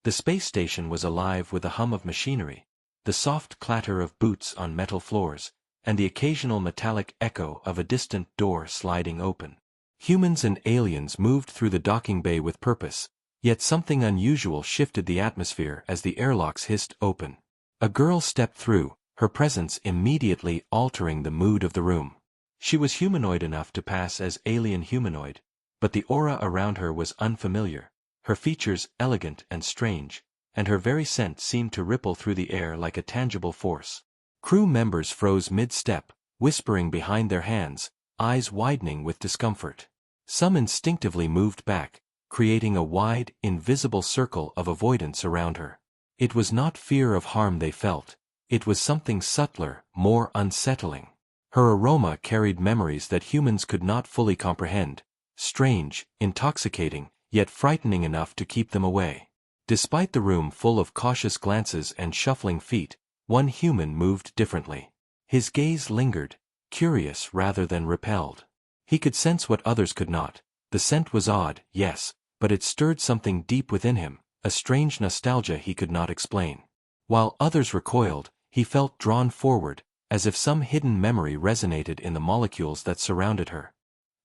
The space station was alive with a hum of machinery, the soft clatter of boots on metal floors, and the occasional metallic echo of a distant door sliding open. Humans and aliens moved through the docking bay with purpose, yet something unusual shifted the atmosphere as the airlocks hissed open. A girl stepped through, her presence immediately altering the mood of the room. She was humanoid enough to pass as alien humanoid, but the aura around her was unfamiliar, her features elegant and strange, and her very scent seemed to ripple through the air like a tangible force. Crew members froze mid-step, whispering behind their hands, eyes widening with discomfort. Some instinctively moved back, creating a wide, invisible circle of avoidance around her. It was not fear of harm they felt, it was something subtler, more unsettling. Her aroma carried memories that humans could not fully comprehend, strange, intoxicating, yet frightening enough to keep them away. Despite the room full of cautious glances and shuffling feet, one human moved differently. His gaze lingered, curious rather than repelled. He could sense what others could not. The scent was odd, yes, but it stirred something deep within him, a strange nostalgia he could not explain. While others recoiled, he felt drawn forward, as if some hidden memory resonated in the molecules that surrounded her.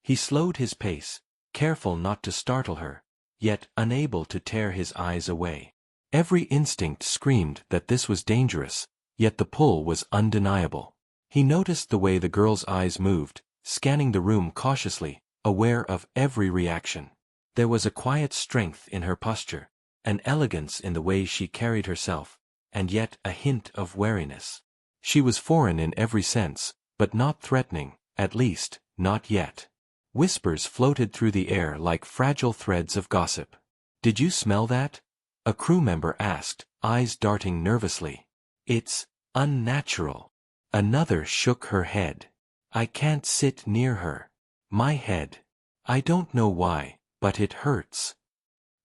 He slowed his pace, careful not to startle her, yet unable to tear his eyes away. Every instinct screamed that this was dangerous, yet the pull was undeniable. He noticed the way the girl's eyes moved, scanning the room cautiously, aware of every reaction. There was a quiet strength in her posture, an elegance in the way she carried herself, and yet a hint of wariness. She was foreign in every sense, but not threatening, at least, not yet. Whispers floated through the air like fragile threads of gossip. "Did you smell that?" a crew member asked, eyes darting nervously. "It's unnatural." Another shook her head. "I can't sit near her. My head. I don't know why, but it hurts."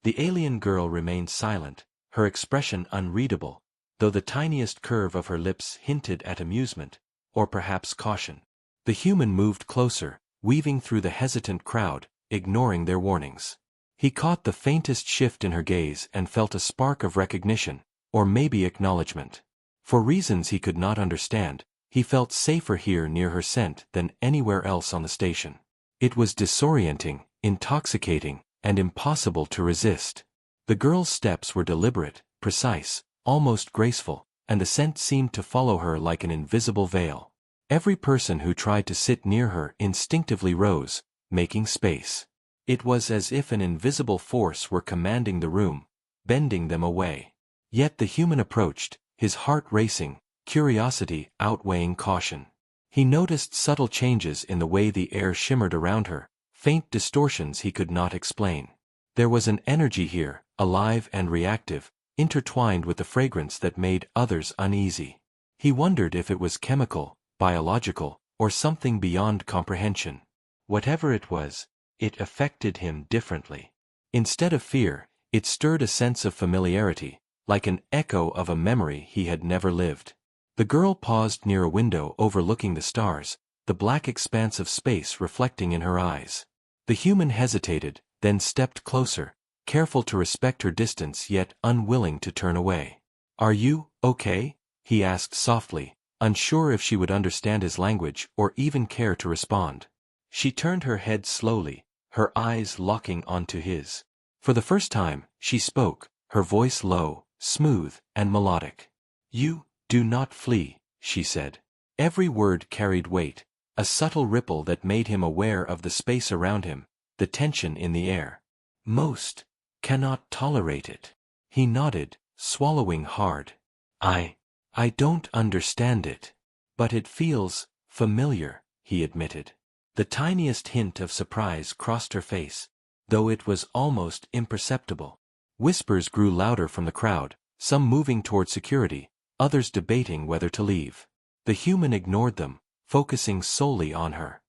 The alien girl remained silent, her expression unreadable, though the tiniest curve of her lips hinted at amusement, or perhaps caution. The human moved closer, weaving through the hesitant crowd, ignoring their warnings. He caught the faintest shift in her gaze and felt a spark of recognition, or maybe acknowledgement. For reasons he could not understand, he felt safer here near her scent than anywhere else on the station. It was disorienting, intoxicating, and impossible to resist. The girl's steps were deliberate, precise, almost graceful, and the scent seemed to follow her like an invisible veil. Every person who tried to sit near her instinctively rose, making space. It was as if an invisible force were commanding the room, bending them away. Yet the human approached, his heart racing, curiosity outweighing caution. He noticed subtle changes in the way the air shimmered around her, faint distortions he could not explain. There was an energy here, alive and reactive, intertwined with the fragrance that made others uneasy. He wondered if it was chemical, biological, or something beyond comprehension. Whatever it was, it affected him differently. Instead of fear, it stirred a sense of familiarity, like an echo of a memory he had never lived. The girl paused near a window overlooking the stars, the black expanse of space reflecting in her eyes. The human hesitated, then stepped closer, careful to respect her distance yet unwilling to turn away. "Are you okay?" he asked softly, unsure if she would understand his language or even care to respond. She turned her head slowly, her eyes locking onto his. For the first time, she spoke, her voice low, smooth, and melodic. "You do not flee," she said. Every word carried weight, a subtle ripple that made him aware of the space around him, the tension in the air. "Most cannot tolerate it." He nodded, swallowing hard. I don't understand it. But it feels familiar," he admitted. The tiniest hint of surprise crossed her face, though it was almost imperceptible. Whispers grew louder from the crowd, some moving toward security, others debating whether to leave. The human ignored them, focusing solely on her.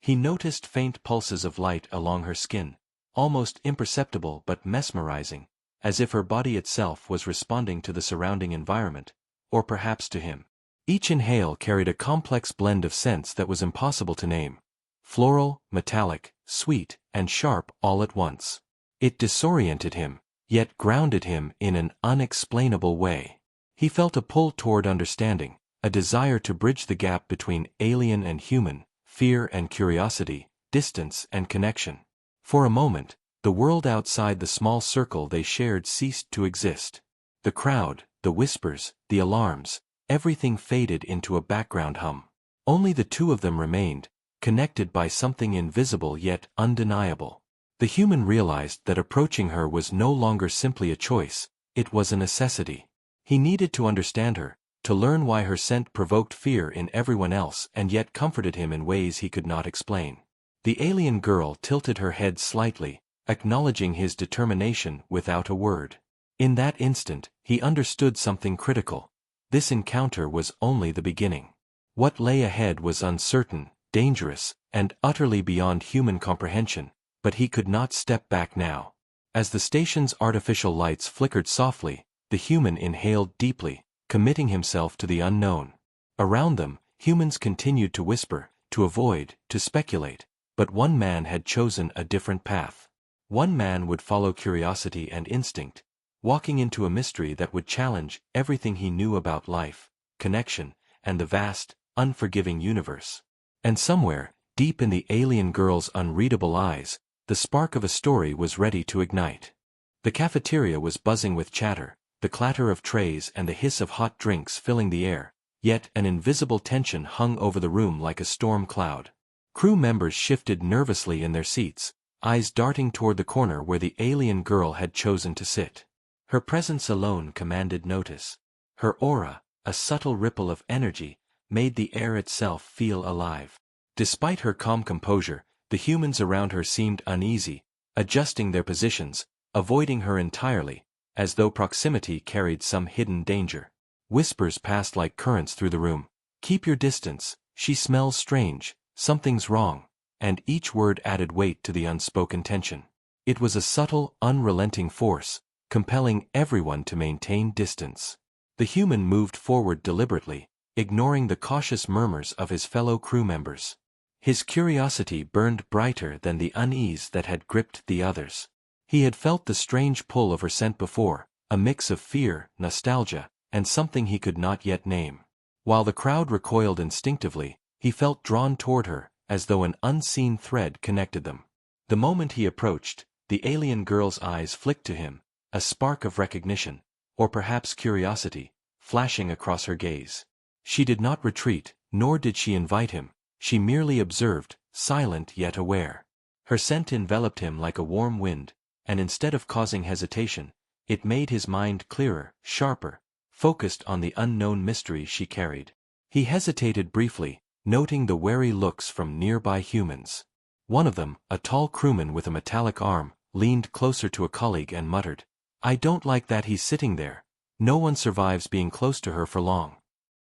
He noticed faint pulses of light along her skin, almost imperceptible but mesmerizing, as if her body itself was responding to the surrounding environment, or perhaps to him. Each inhale carried a complex blend of scents that was impossible to name. Floral, metallic, sweet, and sharp all at once. It disoriented him, yet grounded him in an unexplainable way. He felt a pull toward understanding, a desire to bridge the gap between alien and human, fear and curiosity, distance and connection. For a moment, the world outside the small circle they shared ceased to exist. The crowd, the whispers, the alarms, everything faded into a background hum. Only the two of them remained, connected by something invisible yet undeniable. The human realized that approaching her was no longer simply a choice, it was a necessity. He needed to understand her, to learn why her scent provoked fear in everyone else and yet comforted him in ways he could not explain. The alien girl tilted her head slightly, acknowledging his determination without a word. In that instant, he understood something critical. This encounter was only the beginning. What lay ahead was uncertain, dangerous, and utterly beyond human comprehension, but he could not step back now. As the station's artificial lights flickered softly, the human inhaled deeply, committing himself to the unknown. Around them, humans continued to whisper, to avoid, to speculate, but one man had chosen a different path. One man would follow curiosity and instinct, walking into a mystery that would challenge everything he knew about life, connection, and the vast, unforgiving universe. And somewhere, deep in the alien girl's unreadable eyes, the spark of a story was ready to ignite. The cafeteria was buzzing with chatter, the clatter of trays and the hiss of hot drinks filling the air, yet an invisible tension hung over the room like a storm cloud. Crew members shifted nervously in their seats, eyes darting toward the corner where the alien girl had chosen to sit. Her presence alone commanded notice. Her aura, a subtle ripple of energy, made the air itself feel alive. Despite her calm composure, the humans around her seemed uneasy, adjusting their positions, avoiding her entirely, as though proximity carried some hidden danger. Whispers passed like currents through the room. "Keep your distance, she smells strange, something's wrong," and each word added weight to the unspoken tension. It was a subtle, unrelenting force, compelling everyone to maintain distance. The human moved forward deliberately, ignoring the cautious murmurs of his fellow crew members. His curiosity burned brighter than the unease that had gripped the others. He had felt the strange pull of her scent before, a mix of fear, nostalgia, and something he could not yet name. While the crowd recoiled instinctively, he felt drawn toward her, as though an unseen thread connected them. The moment he approached, the alien girl's eyes flicked to him, a spark of recognition, or perhaps curiosity, flashing across her gaze. She did not retreat, nor did she invite him. She merely observed, silent yet aware. Her scent enveloped him like a warm wind, and instead of causing hesitation, it made his mind clearer, sharper, focused on the unknown mystery she carried. He hesitated briefly, noting the wary looks from nearby humans. One of them, a tall crewman with a metallic arm, leaned closer to a colleague and muttered, "I don't like that he's sitting there. No one survives being close to her for long."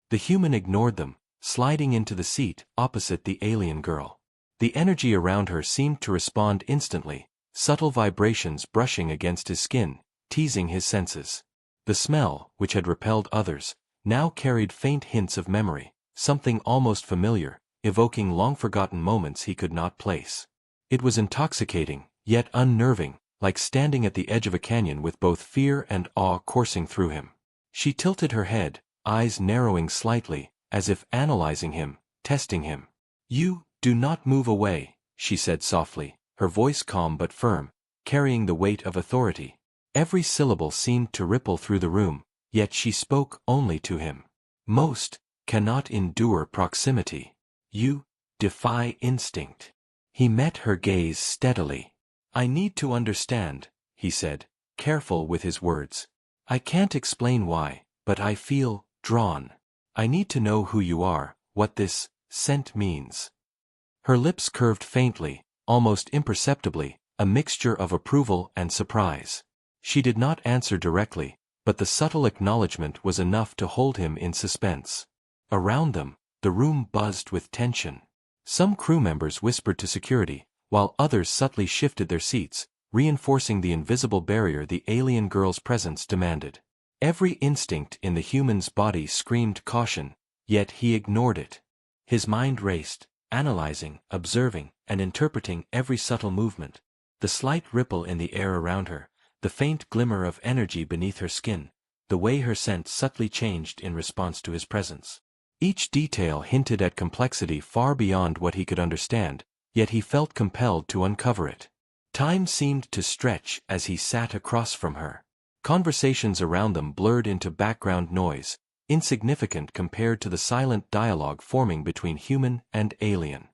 The human ignored them, sliding into the seat opposite the alien girl. The energy around her seemed to respond instantly, subtle vibrations brushing against his skin, teasing his senses. The smell, which had repelled others, now carried faint hints of memory, something almost familiar, evoking long-forgotten moments he could not place. It was intoxicating, yet unnerving, like standing at the edge of a canyon with both fear and awe coursing through him. She tilted her head, eyes narrowing slightly, as if analyzing him, testing him. "You, do not move away," she said softly, her voice calm but firm, carrying the weight of authority. Every syllable seemed to ripple through the room, yet she spoke only to him. "Most cannot endure proximity. You defy instinct." He met her gaze steadily. "I need to understand," he said, careful with his words. "I can't explain why, but I feel drawn. I need to know who you are, what this scent means." Her lips curved faintly, almost imperceptibly, a mixture of approval and surprise. She did not answer directly, but the subtle acknowledgement was enough to hold him in suspense. Around them, the room buzzed with tension. Some crew members whispered to security, while others subtly shifted their seats, reinforcing the invisible barrier the alien girl's presence demanded. Every instinct in the human's body screamed caution, yet he ignored it. His mind raced, analyzing, observing, and interpreting every subtle movement. The slight ripple in the air around her, the faint glimmer of energy beneath her skin, the way her scent subtly changed in response to his presence. Each detail hinted at complexity far beyond what he could understand, yet he felt compelled to uncover it. Time seemed to stretch as he sat across from her. Conversations around them blurred into background noise, insignificant compared to the silent dialogue forming between human and alien.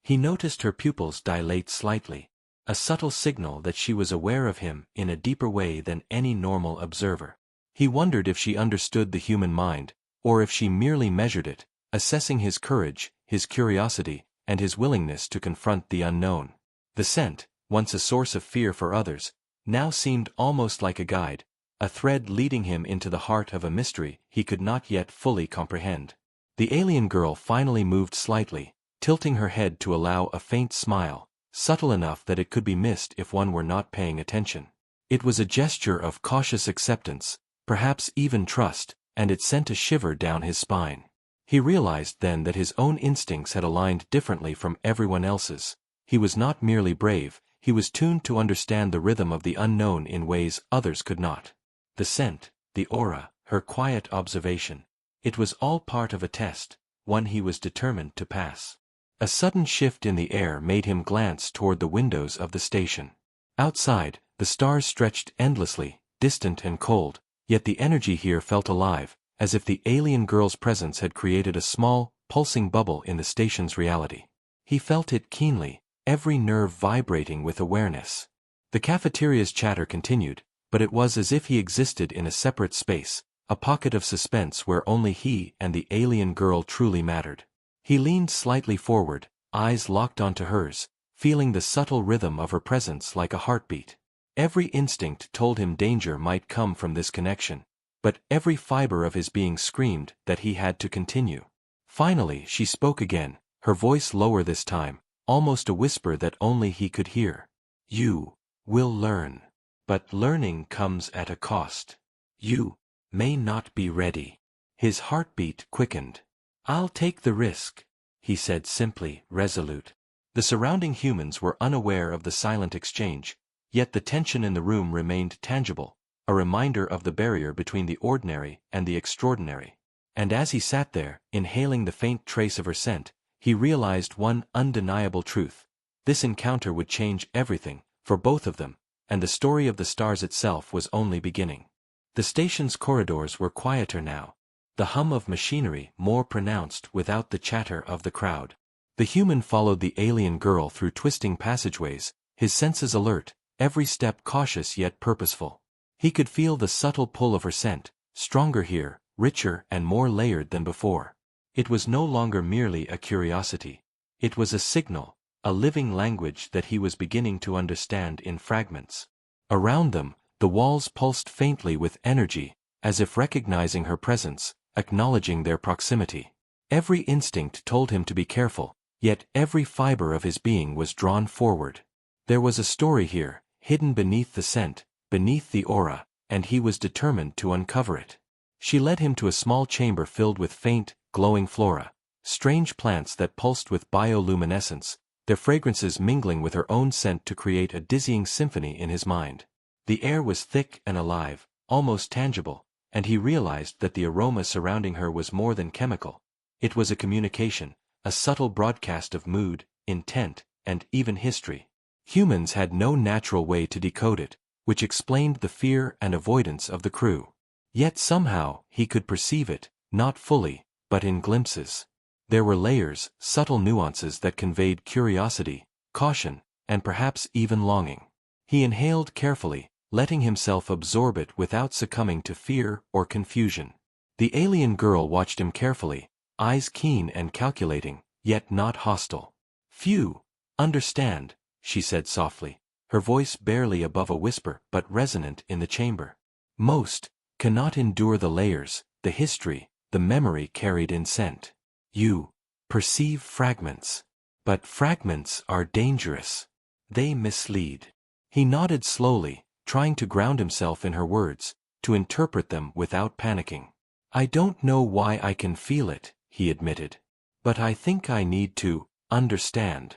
He noticed her pupils dilate slightly, a subtle signal that she was aware of him in a deeper way than any normal observer. He wondered if she understood the human mind, or if she merely measured it, assessing his courage, his curiosity, and his willingness to confront the unknown. The scent, once a source of fear for others, now seemed almost like a guide, a thread leading him into the heart of a mystery he could not yet fully comprehend. The alien girl finally moved slightly, tilting her head to allow a faint smile, subtle enough that it could be missed if one were not paying attention. It was a gesture of cautious acceptance, perhaps even trust, and it sent a shiver down his spine. He realized then that his own instincts had aligned differently from everyone else's. He was not merely brave, he was tuned to understand the rhythm of the unknown in ways others could not. The scent, the aura, her quiet observation. It was all part of a test, one he was determined to pass. A sudden shift in the air made him glance toward the windows of the station. Outside, the stars stretched endlessly, distant and cold, yet the energy here felt alive, as if the alien girl's presence had created a small, pulsing bubble in the station's reality. He felt it keenly, every nerve vibrating with awareness. The cafeteria's chatter continued, but it was as if he existed in a separate space, a pocket of suspense where only he and the alien girl truly mattered. He leaned slightly forward, eyes locked onto hers, feeling the subtle rhythm of her presence like a heartbeat. Every instinct told him danger might come from this connection, but every fiber of his being screamed that he had to continue. Finally she spoke again, her voice lower this time, almost a whisper that only he could hear. "You will learn. But learning comes at a cost. You may not be ready." His heartbeat quickened. "I'll take the risk," he said simply, resolute. The surrounding humans were unaware of the silent exchange, yet the tension in the room remained tangible, a reminder of the barrier between the ordinary and the extraordinary. And as he sat there, inhaling the faint trace of her scent, he realized one undeniable truth. This encounter would change everything, for both of them, and the story of the stars itself was only beginning. The station's corridors were quieter now, the hum of machinery more pronounced without the chatter of the crowd. The human followed the alien girl through twisting passageways, his senses alert, every step cautious yet purposeful. He could feel the subtle pull of her scent, stronger here, richer and more layered than before. It was no longer merely a curiosity. It was a signal, a living language that he was beginning to understand in fragments. Around them, the walls pulsed faintly with energy, as if recognizing her presence, acknowledging their proximity. Every instinct told him to be careful, yet every fiber of his being was drawn forward. There was a story here, hidden beneath the scent, beneath the aura, and he was determined to uncover it. She led him to a small chamber filled with faint, glowing flora, strange plants that pulsed with bioluminescence, their fragrances mingling with her own scent to create a dizzying symphony in his mind. The air was thick and alive, almost tangible, and he realized that the aroma surrounding her was more than chemical. It was a communication, a subtle broadcast of mood, intent, and even history. Humans had no natural way to decode it, which explained the fear and avoidance of the crew. Yet somehow he could perceive it, not fully, but in glimpses. There were layers, subtle nuances that conveyed curiosity, caution, and perhaps even longing. He inhaled carefully, letting himself absorb it without succumbing to fear or confusion. The alien girl watched him carefully, eyes keen and calculating, yet not hostile. "Few understand," she said softly, her voice barely above a whisper but resonant in the chamber. "Most cannot endure the layers, the history, the memory carried in scent. You perceive fragments. But fragments are dangerous. They mislead." He nodded slowly, trying to ground himself in her words, to interpret them without panicking. "I don't know why I can feel it," he admitted. "But I think I need to understand."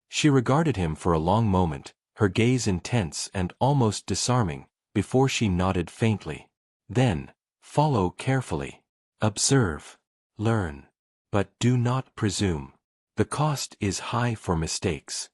She regarded him for a long moment, her gaze intense and almost disarming, before she nodded faintly. Then, follow carefully. Observe. Learn. But do not presume. The cost is high for mistakes.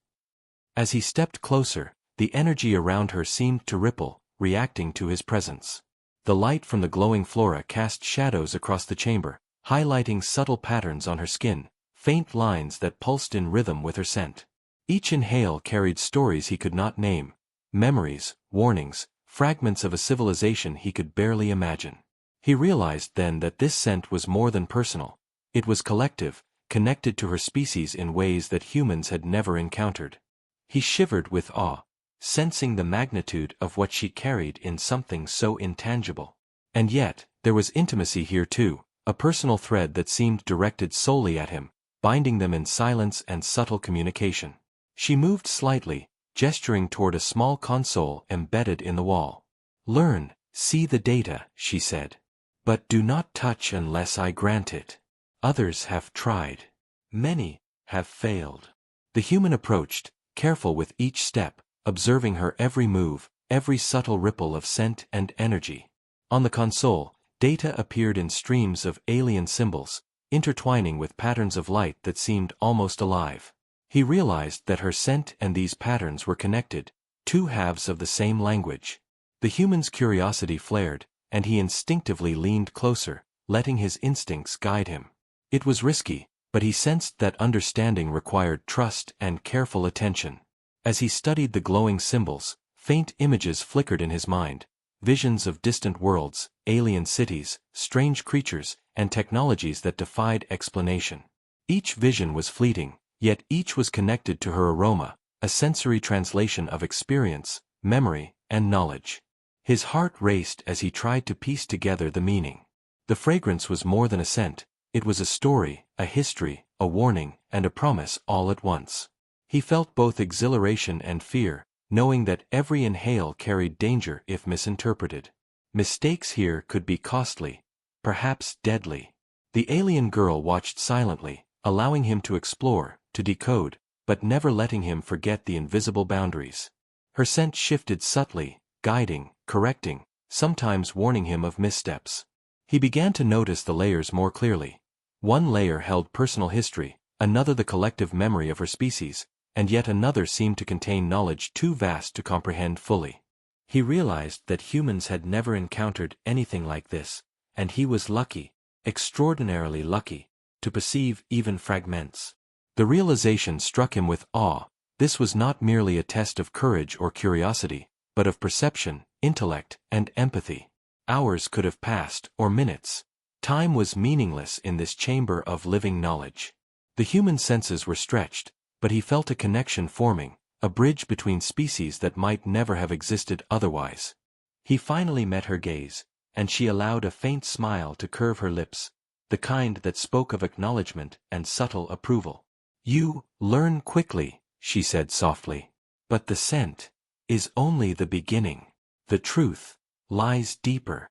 As he stepped closer, the energy around her seemed to ripple, reacting to his presence. The light from the glowing flora cast shadows across the chamber, highlighting subtle patterns on her skin, faint lines that pulsed in rhythm with her scent. Each inhale carried stories he could not name, memories, warnings, fragments of a civilization he could barely imagine. He realized then that this scent was more than personal. It was collective, connected to her species in ways that humans had never encountered. He shivered with awe, sensing the magnitude of what she carried in something so intangible. And yet, there was intimacy here too, a personal thread that seemed directed solely at him, binding them in silence and subtle communication. She moved slightly, gesturing toward a small console embedded in the wall. "Learn, see the data," she said. "But do not touch unless I grant it. Others have tried. Many have failed." The human approached, careful with each step, observing her every move, every subtle ripple of scent and energy. On the console, data appeared in streams of alien symbols, intertwining with patterns of light that seemed almost alive. He realized that her scent and these patterns were connected, two halves of the same language. The human's curiosity flared, and he instinctively leaned closer, letting his instincts guide him. It was risky, but he sensed that understanding required trust and careful attention. As he studied the glowing symbols, faint images flickered in his mind, visions of distant worlds, alien cities, strange creatures, and technologies that defied explanation. Each vision was fleeting, yet each was connected to her aroma, a sensory translation of experience, memory, and knowledge. His heart raced as he tried to piece together the meaning. The fragrance was more than a scent, it was a story, a history, a warning, and a promise all at once. He felt both exhilaration and fear, knowing that every inhale carried danger if misinterpreted. Mistakes here could be costly, perhaps deadly. The alien girl watched silently, allowing him to explore, to decode, but never letting him forget the invisible boundaries. Her scent shifted subtly, guiding, correcting, sometimes warning him of missteps. He began to notice the layers more clearly. One layer held personal history, another the collective memory of her species, and yet another seemed to contain knowledge too vast to comprehend fully. He realized that humans had never encountered anything like this, and he was lucky, extraordinarily lucky, to perceive even fragments. The realization struck him with awe. This was not merely a test of courage or curiosity, but of perception, intellect, and empathy. Hours could have passed, or minutes. Time was meaningless in this chamber of living knowledge. The human senses were stretched, but he felt a connection forming, a bridge between species that might never have existed otherwise. He finally met her gaze, and she allowed a faint smile to curve her lips, the kind that spoke of acknowledgement and subtle approval. "You learn quickly," she said softly. "But the scent is only the beginning. The truth lies deeper."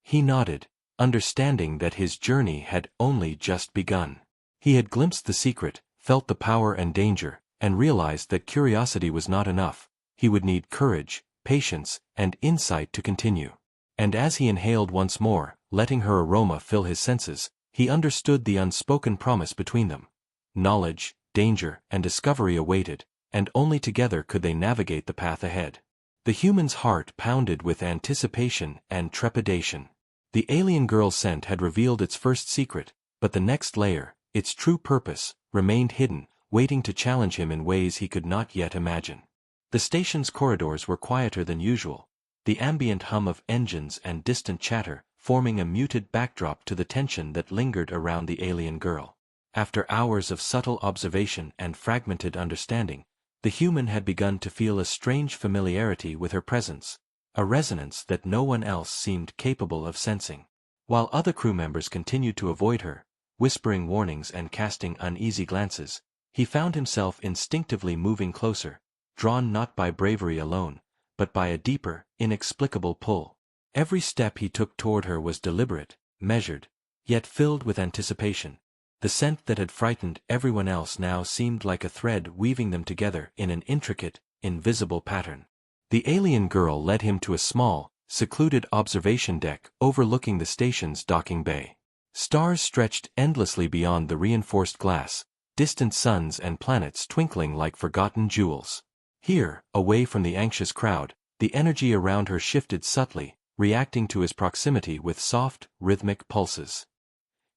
He nodded, understanding that his journey had only just begun. He had glimpsed the secret, felt the power and danger, and realized that curiosity was not enough. He would need courage, patience, and insight to continue. And as he inhaled once more, letting her aroma fill his senses, he understood the unspoken promise between them. Knowledge, danger, and discovery awaited, and only together could they navigate the path ahead. The human's heart pounded with anticipation and trepidation. The alien girl's scent had revealed its first secret, but the next layer, its true purpose, remained hidden, waiting to challenge him in ways he could not yet imagine. The station's corridors were quieter than usual, the ambient hum of engines and distant chatter forming a muted backdrop to the tension that lingered around the alien girl. After hours of subtle observation and fragmented understanding, the human had begun to feel a strange familiarity with her presence, a resonance that no one else seemed capable of sensing. While other crew members continued to avoid her, whispering warnings and casting uneasy glances, he found himself instinctively moving closer, drawn not by bravery alone, but by a deeper, inexplicable pull. Every step he took toward her was deliberate, measured, yet filled with anticipation. The scent that had frightened everyone else now seemed like a thread weaving them together in an intricate, invisible pattern. The alien girl led him to a small, secluded observation deck overlooking the station's docking bay. Stars stretched endlessly beyond the reinforced glass, distant suns and planets twinkling like forgotten jewels. Here, away from the anxious crowd, the energy around her shifted subtly, reacting to his proximity with soft, rhythmic pulses.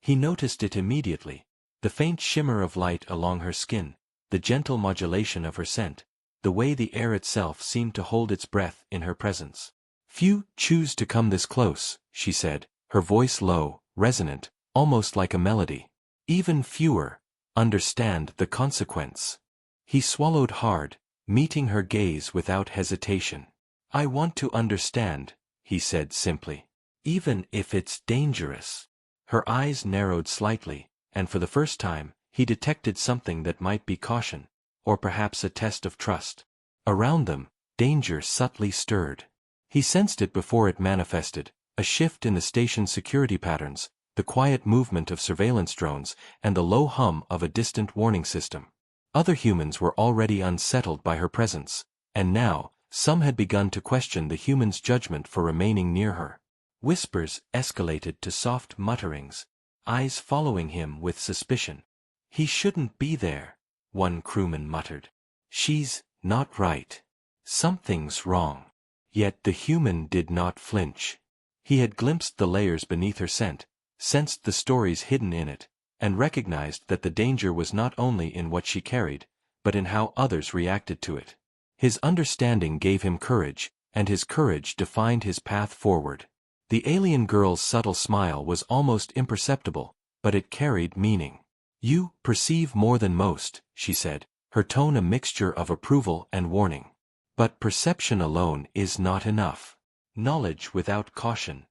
He noticed it immediately, the faint shimmer of light along her skin, the gentle modulation of her scent, the way the air itself seemed to hold its breath in her presence. "Few choose to come this close," she said, her voice low, resonant, almost like a melody. "Even fewer understand the consequence." He swallowed hard, meeting her gaze without hesitation. "I want to understand," he said simply. "Even if it's dangerous." Her eyes narrowed slightly, and for the first time, he detected something that might be caution, or perhaps a test of trust. Around them, danger subtly stirred. He sensed it before it manifested, a shift in the station's security patterns, the quiet movement of surveillance drones, and the low hum of a distant warning system. Other humans were already unsettled by her presence, and now, some had begun to question the human's judgment for remaining near her. Whispers escalated to soft mutterings, eyes following him with suspicion. "He shouldn't be there," one crewman muttered. "She's not right. Something's wrong." Yet the human did not flinch. He had glimpsed the layers beneath her scent, sensed the stories hidden in it, and recognized that the danger was not only in what she carried, but in how others reacted to it. His understanding gave him courage, and his courage defined his path forward. The alien girl's subtle smile was almost imperceptible, but it carried meaning. "You perceive more than most," she said, her tone a mixture of approval and warning. "But perception alone is not enough. Knowledge without caution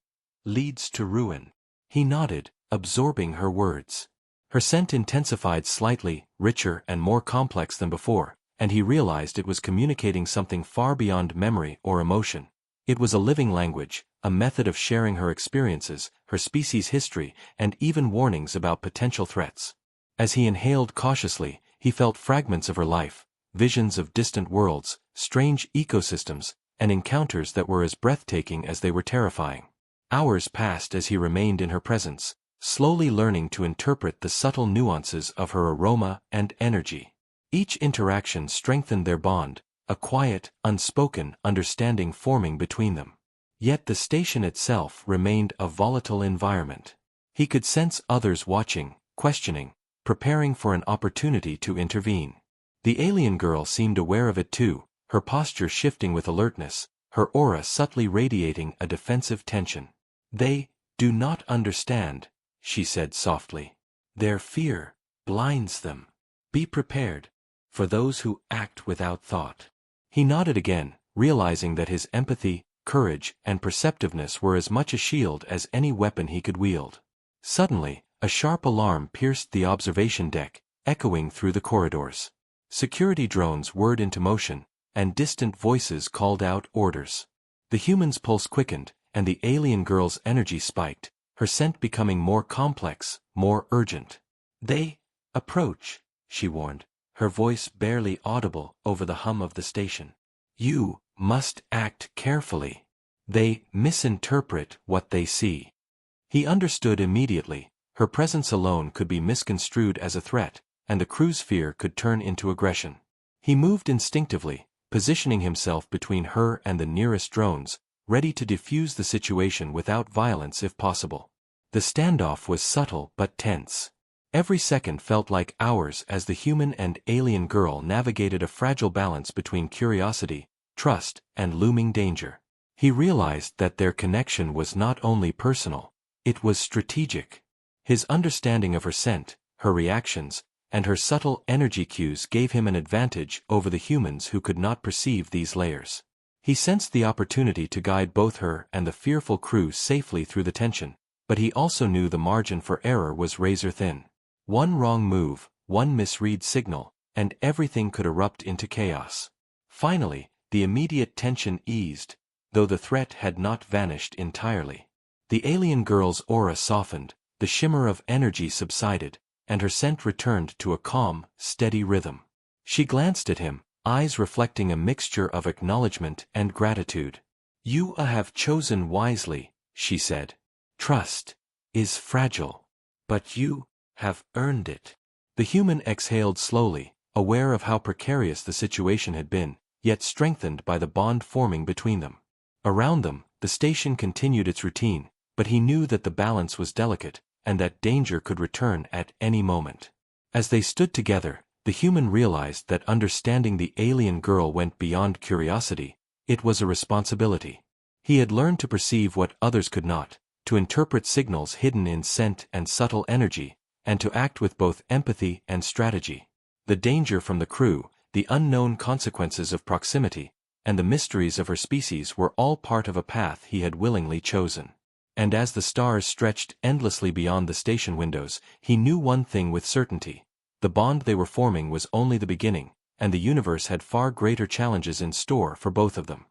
leads to ruin." He nodded, absorbing her words. Her scent intensified slightly, richer and more complex than before, and he realized it was communicating something far beyond memory or emotion. It was a living language, a method of sharing her experiences, her species' history, and even warnings about potential threats. As he inhaled cautiously, he felt fragments of her life, visions of distant worlds, strange ecosystems, and encounters that were as breathtaking as they were terrifying. Hours passed as he remained in her presence, slowly learning to interpret the subtle nuances of her aroma and energy. Each interaction strengthened their bond, a quiet, unspoken understanding forming between them. Yet the station itself remained a volatile environment. He could sense others watching, questioning, preparing for an opportunity to intervene. The alien girl seemed aware of it too, her posture shifting with alertness, her aura subtly radiating a defensive tension. "They do not understand," she said softly. "Their fear blinds them. Be prepared for those who act without thought." He nodded again, realizing that his empathy, courage, and perceptiveness were as much a shield as any weapon he could wield. Suddenly, a sharp alarm pierced the observation deck, echoing through the corridors. Security drones whirred into motion, and distant voices called out orders. The human's pulse quickened, and the alien girl's energy spiked, her scent becoming more complex, more urgent. "They approach," she warned, her voice barely audible over the hum of the station. "You must act carefully. They misinterpret what they see." He understood immediately. Her presence alone could be misconstrued as a threat, and the crew's fear could turn into aggression. He moved instinctively, positioning himself between her and the nearest drones, ready to defuse the situation without violence if possible. The standoff was subtle but tense. Every second felt like hours as the human and alien girl navigated a fragile balance between curiosity, trust, and looming danger. He realized that their connection was not only personal, it was strategic. His understanding of her scent, her reactions, and her subtle energy cues gave him an advantage over the humans who could not perceive these layers. He sensed the opportunity to guide both her and the fearful crew safely through the tension, but he also knew the margin for error was razor-thin. One wrong move, one misread signal, and everything could erupt into chaos. Finally, the immediate tension eased, though the threat had not vanished entirely. The alien girl's aura softened, the shimmer of energy subsided, and her scent returned to a calm, steady rhythm. She glanced at him, eyes reflecting a mixture of acknowledgement and gratitude. You have chosen wisely, she said. Trust is fragile, but you have earned it. The human exhaled slowly, aware of how precarious the situation had been, yet strengthened by the bond forming between them. Around them, the station continued its routine, but he knew that the balance was delicate, and that danger could return at any moment. As they stood together, the human realized that understanding the alien girl went beyond curiosity, it was a responsibility. He had learned to perceive what others could not, to interpret signals hidden in scent and subtle energy, and to act with both empathy and strategy. The danger from the crew, the unknown consequences of proximity, and the mysteries of her species were all part of a path he had willingly chosen. And as the stars stretched endlessly beyond the station windows, he knew one thing with certainty. The bond they were forming was only the beginning, and the universe had far greater challenges in store for both of them.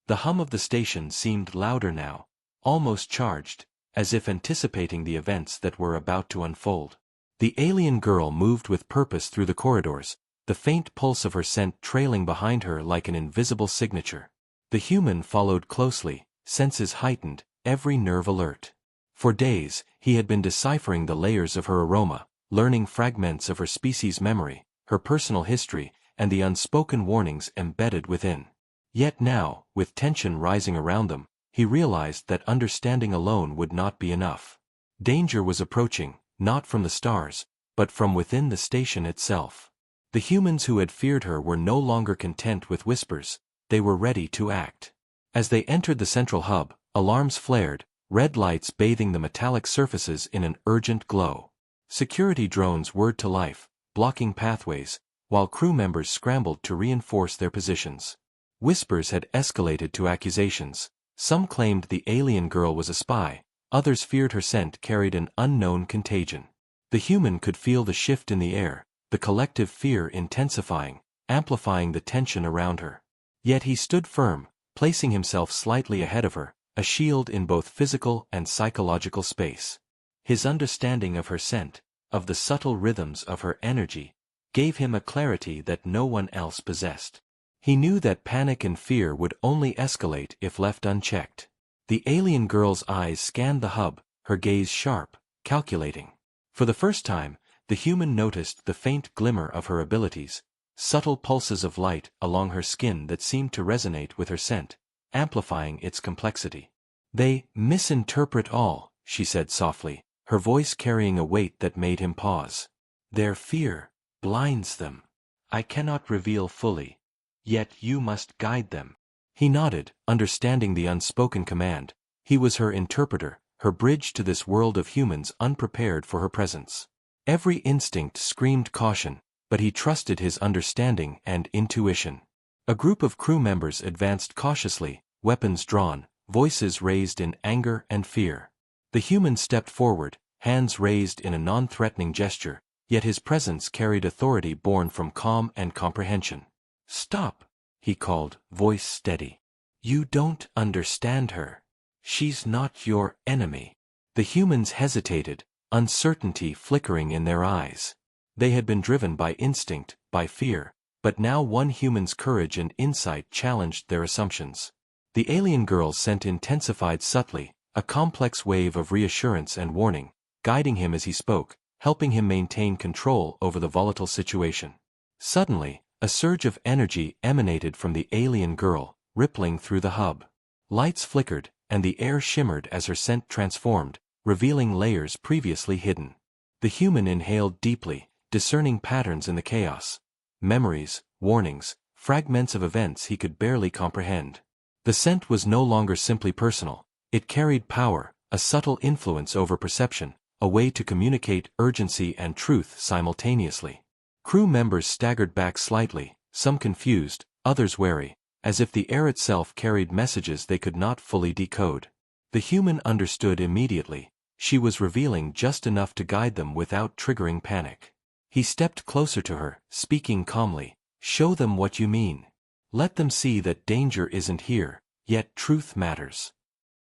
The hum of the station seemed louder now, almost charged, as if anticipating the events that were about to unfold. The alien girl moved with purpose through the corridors, the faint pulse of her scent trailing behind her like an invisible signature. The human followed closely, senses heightened, every nerve alert. For days, he had been deciphering the layers of her aroma, learning fragments of her species' memory, her personal history, and the unspoken warnings embedded within. Yet now, with tension rising around them, he realized that understanding alone would not be enough. Danger was approaching, not from the stars, but from within the station itself. The humans who had feared her were no longer content with whispers, they were ready to act. As they entered the central hub, alarms flared, red lights bathing the metallic surfaces in an urgent glow. Security drones whirred to life, blocking pathways, while crew members scrambled to reinforce their positions. Whispers had escalated to accusations. Some claimed the alien girl was a spy, others feared her scent carried an unknown contagion. The human could feel the shift in the air, the collective fear intensifying, amplifying the tension around her. Yet he stood firm, placing himself slightly ahead of her, a shield in both physical and psychological space. His understanding of her scent, of the subtle rhythms of her energy, gave him a clarity that no one else possessed. He knew that panic and fear would only escalate if left unchecked. The alien girl's eyes scanned the hub, her gaze sharp, calculating. For the first time, the human noticed the faint glimmer of her abilities, subtle pulses of light along her skin that seemed to resonate with her scent, amplifying its complexity. They misinterpret all, she said softly, her voice carrying a weight that made him pause. Their fear blinds them. I cannot reveal fully. Yet you must guide them. He nodded, understanding the unspoken command. He was her interpreter, her bridge to this world of humans unprepared for her presence. Every instinct screamed caution, but he trusted his understanding and intuition. A group of crew members advanced cautiously, weapons drawn, voices raised in anger and fear. The human stepped forward, hands raised in a non-threatening gesture, yet his presence carried authority born from calm and comprehension. Stop, he called, voice steady. You don't understand her. She's not your enemy. The humans hesitated, uncertainty flickering in their eyes. They had been driven by instinct, by fear, but now one human's courage and insight challenged their assumptions. The alien girl's scent intensified subtly, a complex wave of reassurance and warning, guiding him as he spoke, helping him maintain control over the volatile situation. Suddenly, a surge of energy emanated from the alien girl, rippling through the hub. Lights flickered, and the air shimmered as her scent transformed, revealing layers previously hidden. The human inhaled deeply, discerning patterns in the chaos. Memories, warnings, fragments of events he could barely comprehend. The scent was no longer simply personal. It carried power, a subtle influence over perception, a way to communicate urgency and truth simultaneously. Crew members staggered back slightly, some confused, others wary, as if the air itself carried messages they could not fully decode. The human understood immediately. She was revealing just enough to guide them without triggering panic. He stepped closer to her, speaking calmly. Show them what you mean. Let them see that danger isn't here, yet truth matters.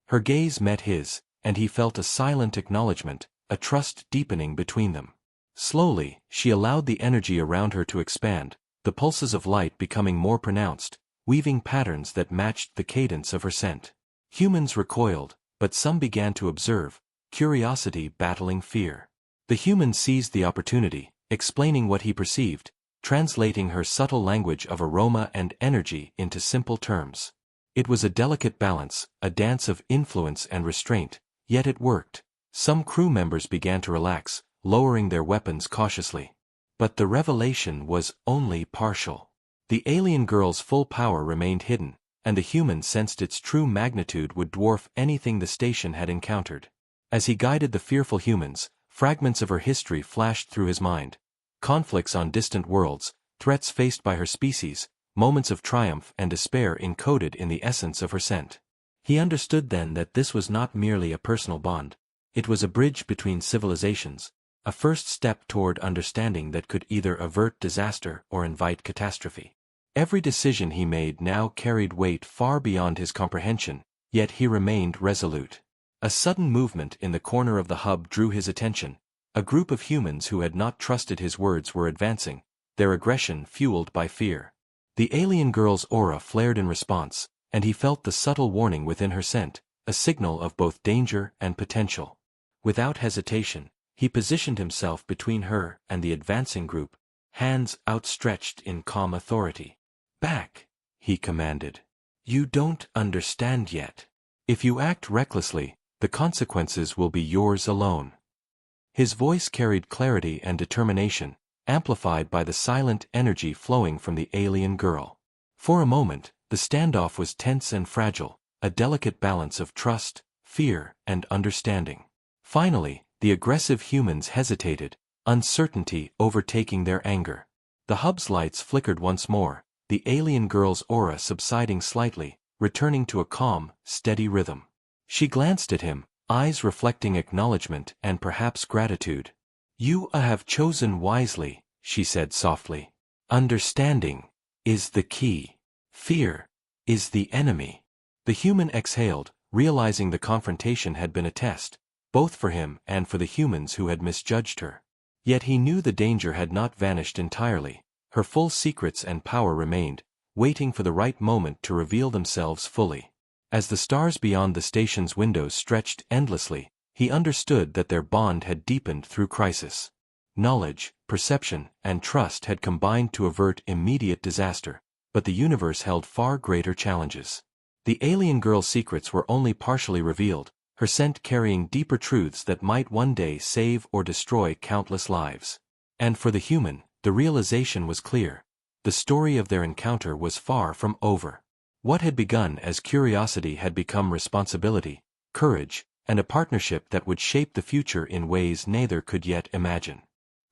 Her gaze met his, and he felt a silent acknowledgement, a trust deepening between them. Slowly, she allowed the energy around her to expand, the pulses of light becoming more pronounced, weaving patterns that matched the cadence of her scent. Humans recoiled, but some began to observe, curiosity battling fear. The human seized the opportunity, explaining what he perceived, translating her subtle language of aroma and energy into simple terms. It was a delicate balance, a dance of influence and restraint, yet it worked. Some crew members began to relax, lowering their weapons cautiously. But the revelation was only partial. The alien girl's full power remained hidden, and the human sensed its true magnitude would dwarf anything the station had encountered. As he guided the fearful humans, fragments of her history flashed through his mind. Conflicts on distant worlds, threats faced by her species, moments of triumph and despair encoded in the essence of her scent. He understood then that this was not merely a personal bond. It was a bridge between civilizations, a first step toward understanding that could either avert disaster or invite catastrophe. Every decision he made now carried weight far beyond his comprehension, yet he remained resolute. A sudden movement in the corner of the hub drew his attention. A group of humans who had not trusted his words were advancing, their aggression fueled by fear. The alien girl's aura flared in response, and he felt the subtle warning within her scent, a signal of both danger and potential. Without hesitation, he positioned himself between her and the advancing group, hands outstretched in calm authority. "Back," he commanded. "You don't understand yet. If you act recklessly, the consequences will be yours alone." His voice carried clarity and determination, amplified by the silent energy flowing from the alien girl. For a moment, the standoff was tense and fragile, a delicate balance of trust, fear, and understanding. Finally, the aggressive humans hesitated, uncertainty overtaking their anger. The hub's lights flickered once more, the alien girl's aura subsiding slightly, returning to a calm, steady rhythm. She glanced at him, eyes reflecting acknowledgement and perhaps gratitude. "You have chosen wisely," she said softly. "Understanding is the key. Fear is the enemy." The human exhaled, realizing the confrontation had been a test, both for him and for the humans who had misjudged her. Yet he knew the danger had not vanished entirely. Her full secrets and power remained, waiting for the right moment to reveal themselves fully. As the stars beyond the station's windows stretched endlessly, he understood that their bond had deepened through crisis. Knowledge, perception, and trust had combined to avert immediate disaster, but the universe held far greater challenges. The alien girl's secrets were only partially revealed, her scent carrying deeper truths that might one day save or destroy countless lives. And for the human, the realization was clear. The story of their encounter was far from over. What had begun as curiosity had become responsibility, courage, and a partnership that would shape the future in ways neither could yet imagine.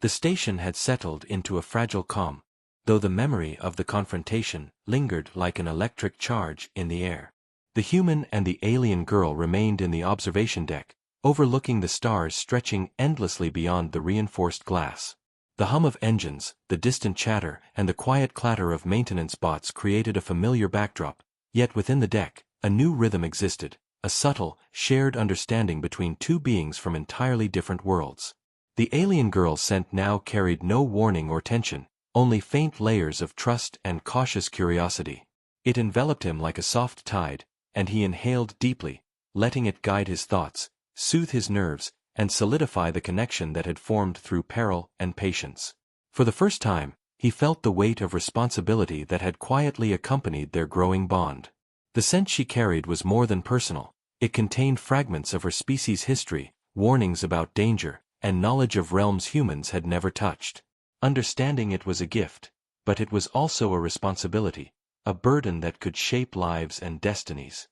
The station had settled into a fragile calm, though the memory of the confrontation lingered like an electric charge in the air. The human and the alien girl remained in the observation deck, overlooking the stars stretching endlessly beyond the reinforced glass. The hum of engines, the distant chatter, and the quiet clatter of maintenance bots created a familiar backdrop, yet within the deck, a new rhythm existed, a subtle, shared understanding between two beings from entirely different worlds. The alien girl's scent now carried no warning or tension, only faint layers of trust and cautious curiosity. It enveloped him like a soft tide, and he inhaled deeply, letting it guide his thoughts, soothe his nerves, and solidify the connection that had formed through peril and patience. For the first time, he felt the weight of responsibility that had quietly accompanied their growing bond. The scent she carried was more than personal. It contained fragments of her species' history, warnings about danger, and knowledge of realms humans had never touched. Understanding it was a gift, but it was also a responsibility, a burden that could shape lives and destinies.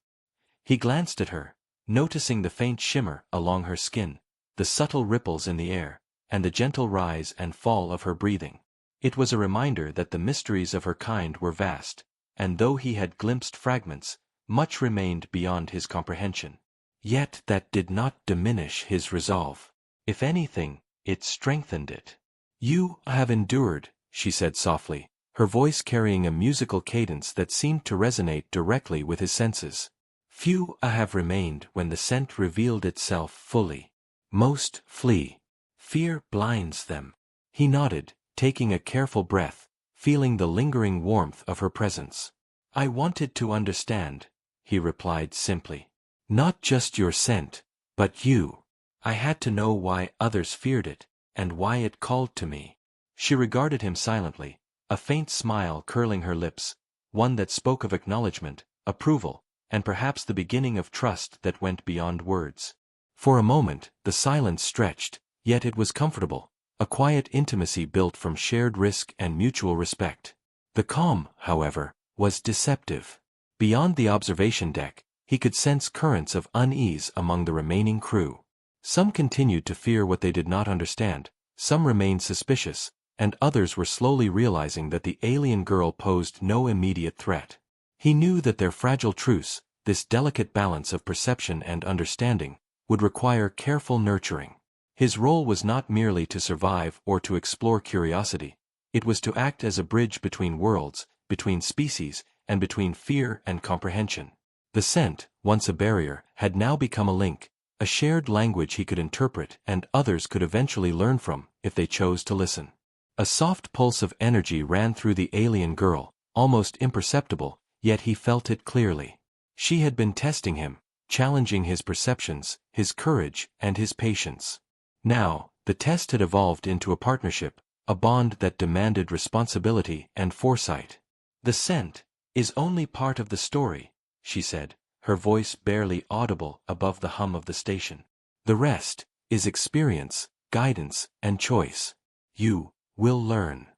He glanced at her, noticing the faint shimmer along her skin, the subtle ripples in the air, and the gentle rise and fall of her breathing. It was a reminder that the mysteries of her kind were vast, and though he had glimpsed fragments, much remained beyond his comprehension. Yet that did not diminish his resolve. If anything, it strengthened it. "You have endured," she said softly, her voice carrying a musical cadence that seemed to resonate directly with his senses. "Few have remained when the scent revealed itself fully. Most flee. Fear blinds them." He nodded, taking a careful breath, feeling the lingering warmth of her presence. I wanted to understand, he replied simply. Not just your scent, but you. I had to know why others feared it, and why it called to me. She regarded him silently, a faint smile curling her lips, one that spoke of acknowledgement, approval, and perhaps the beginning of trust that went beyond words. For a moment, the silence stretched, yet it was comfortable, a quiet intimacy built from shared risk and mutual respect. The calm, however, was deceptive. Beyond the observation deck, he could sense currents of unease among the remaining crew. Some continued to fear what they did not understand, some remained suspicious, and others were slowly realizing that the alien girl posed no immediate threat. He knew that their fragile truce, this delicate balance of perception and understanding, would require careful nurturing. His role was not merely to survive or to explore curiosity, it was to act as a bridge between worlds, between species, and between fear and comprehension. The scent, once a barrier, had now become a link, a shared language he could interpret and others could eventually learn from, if they chose to listen. A soft pulse of energy ran through the alien girl, almost imperceptible, yet he felt it clearly. She had been testing him, challenging his perceptions, his courage, and his patience. Now, the test had evolved into a partnership, a bond that demanded responsibility and foresight. The scent is only part of the story, she said, her voice barely audible above the hum of the station. The rest is experience, guidance, and choice. You will learn.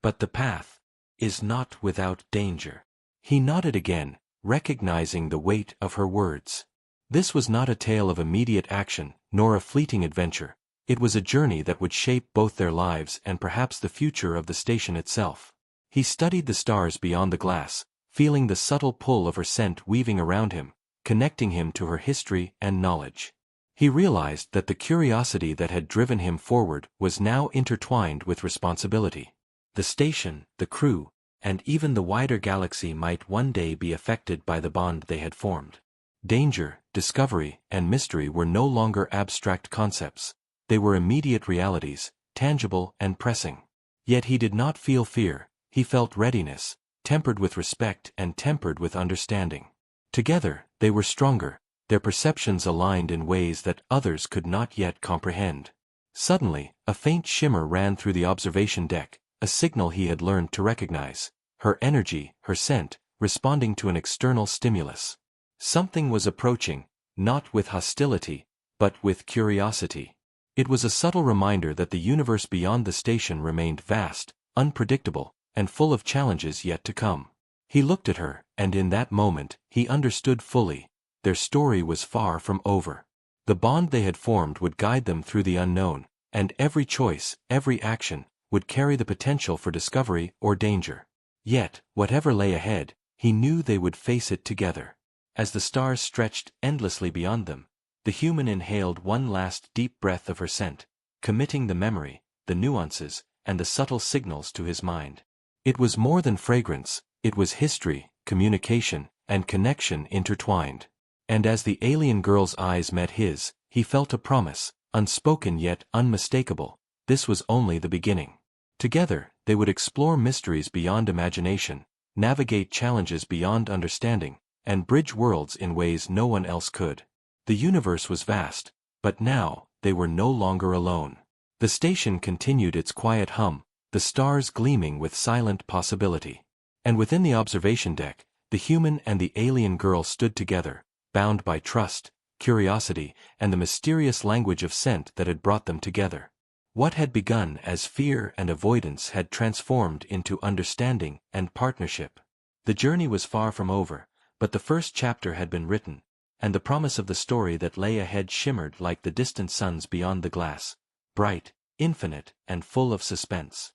But the path is not without danger. He nodded again, recognizing the weight of her words. This was not a tale of immediate action, nor a fleeting adventure. It was a journey that would shape both their lives and perhaps the future of the station itself. He studied the stars beyond the glass, feeling the subtle pull of her scent weaving around him, connecting him to her history and knowledge. He realized that the curiosity that had driven him forward was now intertwined with responsibility. The station, the crew, and even the wider galaxy might one day be affected by the bond they had formed. Danger, discovery, and mystery were no longer abstract concepts. They were immediate realities, tangible and pressing. Yet he did not feel fear, he felt readiness, tempered with respect and tempered with understanding. Together, they were stronger, their perceptions aligned in ways that others could not yet comprehend. Suddenly, a faint shimmer ran through the observation deck, a signal he had learned to recognize. Her energy, her scent, responding to an external stimulus. Something was approaching, not with hostility, but with curiosity. It was a subtle reminder that the universe beyond the station remained vast, unpredictable, and full of challenges yet to come. He looked at her, and in that moment, he understood fully. Their story was far from over. The bond they had formed would guide them through the unknown, and every choice, every action, would carry the potential for discovery or danger. Yet, whatever lay ahead, he knew they would face it together. As the stars stretched endlessly beyond them, the human inhaled one last deep breath of her scent, committing the memory, the nuances, and the subtle signals to his mind. It was more than fragrance, it was history, communication, and connection intertwined. And as the alien girl's eyes met his, he felt a promise, unspoken yet unmistakable. This was only the beginning. Together, they would explore mysteries beyond imagination, navigate challenges beyond understanding, and bridge worlds in ways no one else could. The universe was vast, but now, they were no longer alone. The station continued its quiet hum, the stars gleaming with silent possibility. And within the observation deck, the human and the alien girl stood together, bound by trust, curiosity, and the mysterious language of scent that had brought them together. What had begun as fear and avoidance had transformed into understanding and partnership. The journey was far from over, but the first chapter had been written, and the promise of the story that lay ahead shimmered like the distant suns beyond the glass, bright, infinite, and full of suspense.